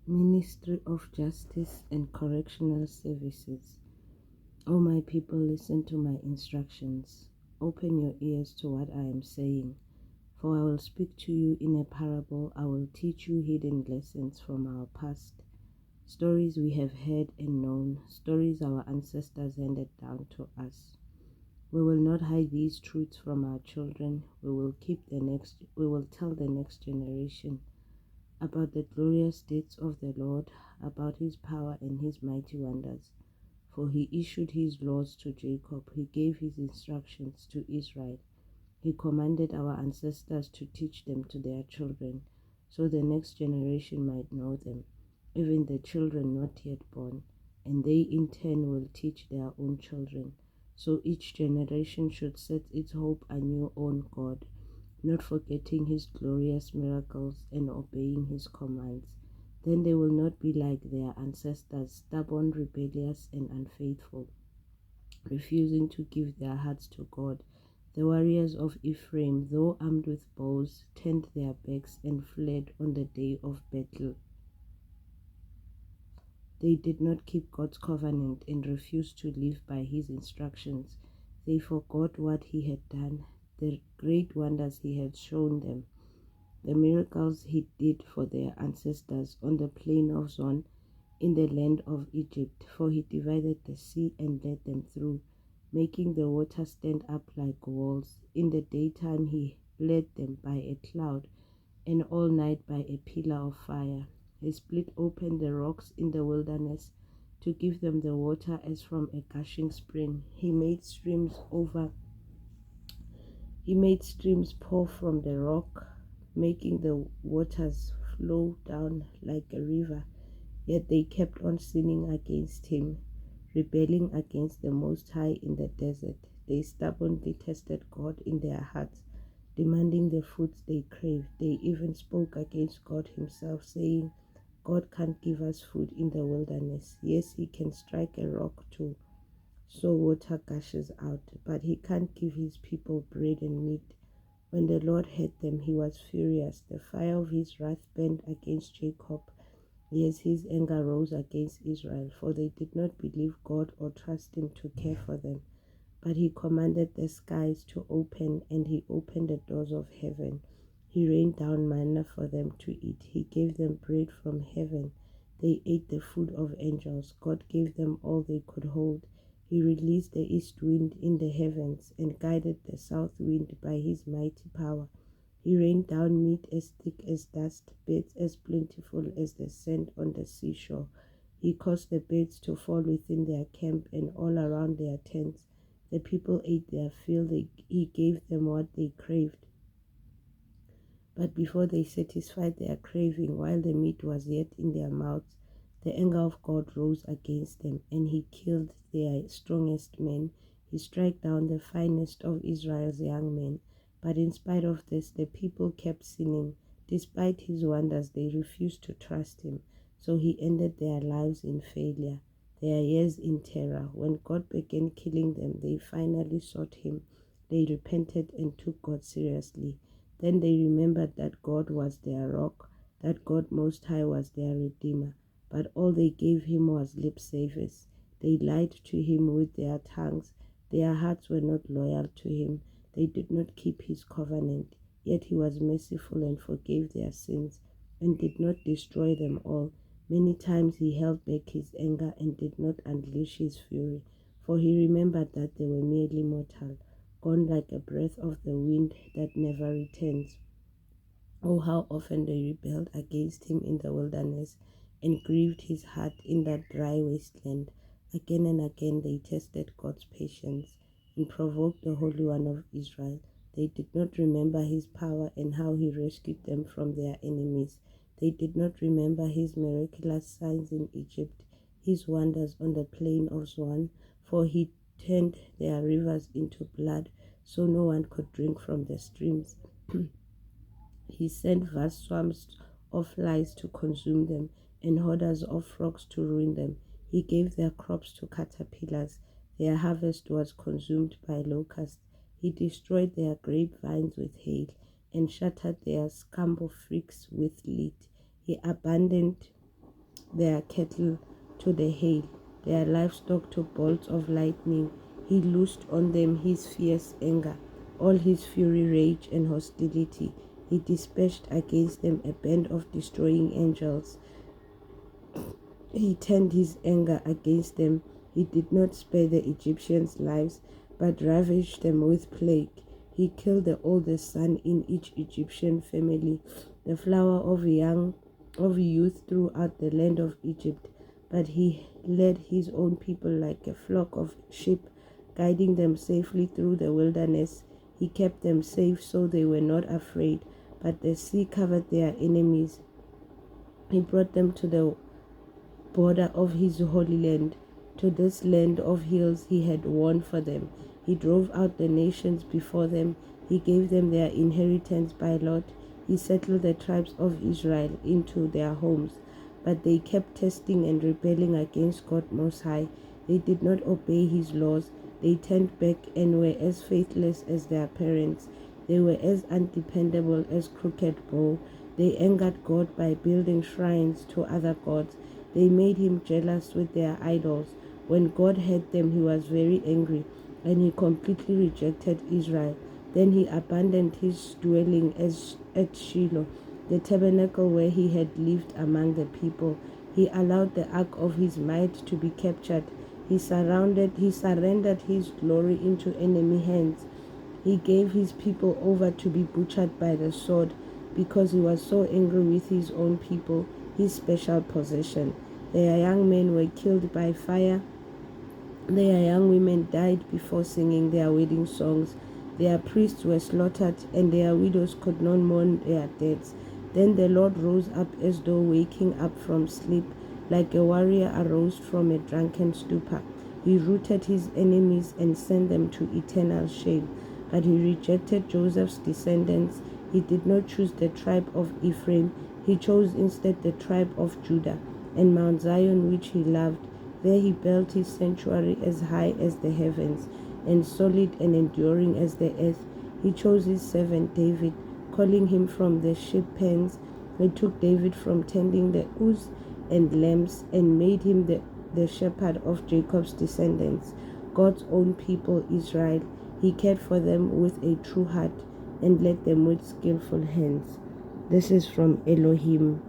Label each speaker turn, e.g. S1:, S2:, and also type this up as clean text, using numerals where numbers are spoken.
S1: Ministry of Justice and Correctional Services. O my people, listen to my instructions. Open your ears to what I am saying. For I will speak to you in a parable. I will teach you hidden lessons from our past. Stories we have heard and known. Stories our ancestors handed down to us. We will not hide these truths from our children. We will tell the next generation about the glorious deeds of the Lord, about his power and his mighty wonders. For he issued his laws to Jacob, he gave his instructions to Israel. He commanded our ancestors to teach them to their children, so the next generation might know them, even the children not yet born, and they in turn will teach their own children. So each generation should set its hope anew on God, not forgetting his glorious miracles and obeying his commands. Then they will not be like their ancestors, stubborn, rebellious, and unfaithful, refusing to give their hearts to God. The warriors of Ephraim, though armed with bows, turned their backs and fled on the day of battle. They did not keep God's covenant and refused to live by his instructions. They forgot what he had done, the great wonders he had shown them, the miracles he did for their ancestors on the plain of Zon in the land of Egypt. For he divided the sea and led them through, making the water stand up like walls. In the daytime he led them by a cloud, and all night by a pillar of fire. He split open the rocks in the wilderness to give them the water as from a gushing spring. He made streams pour from the rock, making the waters flow down like a river. Yet they kept on sinning against him, rebelling against the Most High in the desert. They stubbornly tested God in their hearts, demanding the foods they craved. They even spoke against God himself, saying, God can't give us food in the wilderness. Yes, he can strike a rock too, so water gushes out, but he can't give his people bread and meat. When the Lord heard them, he was furious. The fire of his wrath burned against Jacob. Yes, his anger rose against Israel, for they did not believe God or trust him to care for them. But he commanded the skies to open, and he opened the doors of heaven. He rained down manna for them to eat. He gave them bread from heaven. They ate the food of angels. God gave them all they could hold. He released the east wind in the heavens and guided the south wind by his mighty power. He rained down meat as thick as dust, birds as plentiful as the sand on the seashore. He caused the birds to fall within their camp and all around their tents. The people ate their fill. He gave them what they craved. But before they satisfied their craving, while the meat was yet in their mouths, the anger of God rose against them, and he killed their strongest men. He struck down the finest of Israel's young men. But in spite of this, the people kept sinning. Despite his wonders, they refused to trust him. So he ended their lives in failure, their years in terror. When God began killing them, they finally sought him. They repented and took God seriously. Then they remembered that God was their rock, that God Most High was their Redeemer. But all they gave him was lip service. They lied to him with their tongues. Their hearts were not loyal to him. They did not keep his covenant. Yet he was merciful and forgave their sins and did not destroy them all. Many times he held back his anger and did not unleash his fury, for he remembered that they were merely mortal, gone like a breath of the wind that never returns. Oh, how often they rebelled against him in the wilderness and grieved his heart in that dry wasteland. Again and again they tested God's patience and provoked the Holy One of Israel. They did not remember his power and how he rescued them from their enemies. They did not remember his miraculous signs in Egypt, his wonders on the plain of Zoan, for he turned their rivers into blood so no one could drink from the streams. He sent vast swarms of flies to consume them and hordes of frogs to ruin them. He gave their crops to caterpillars. Their harvest was consumed by locusts. He destroyed their grapevines with hail and shattered their scambo freaks with lead. He abandoned their cattle to the hail, their livestock to bolts of lightning. He loosed on them his fierce anger, all his fury, rage, and hostility. He dispatched against them a band of destroying angels. He turned his anger against them. He did not spare the Egyptians' lives, but ravaged them with plague. He killed the oldest son in each Egyptian family, the flower of youth throughout the land of Egypt. But he led his own people like a flock of sheep, guiding them safely through the wilderness. He kept them safe so they were not afraid, but the sea covered their enemies. He brought them to the border of his holy land, to this land of hills he had won for them. He drove out the nations before them. He gave them their inheritance by lot. He settled the tribes of Israel into their homes. But they kept testing and rebelling against God Most High. They did not obey his laws. They turned back and were as faithless as their parents. They were as undependable as crooked bow. They angered God by building shrines to other gods. They made him jealous with their idols. When God heard them, he was very angry, and he completely rejected Israel. Then he abandoned his dwelling at Shiloh, the tabernacle where he had lived among the people. He allowed the ark of his might to be captured. He surrendered his glory into enemy hands. He gave his people over to be butchered by the sword because he was so angry with his own people, his special possession. Their young men were killed by fire. Their young women died before singing their wedding songs. Their priests were slaughtered, and their widows could not mourn their deaths. Then the Lord rose up as though waking up from sleep, like a warrior arose from a drunken stupor. He rooted his enemies and sent them to eternal shame. But he rejected Joseph's descendants. He did not choose the tribe of Ephraim. He chose instead the tribe of Judah and Mount Zion, which he loved. There he built his sanctuary as high as the heavens and solid and enduring as the earth. He chose his servant David, calling him from the sheep pens. He took David from tending the ewes and lambs and made him the shepherd of Jacob's descendants, God's own people Israel. He cared for them with a true heart and led them with skillful hands. This is from Elohim.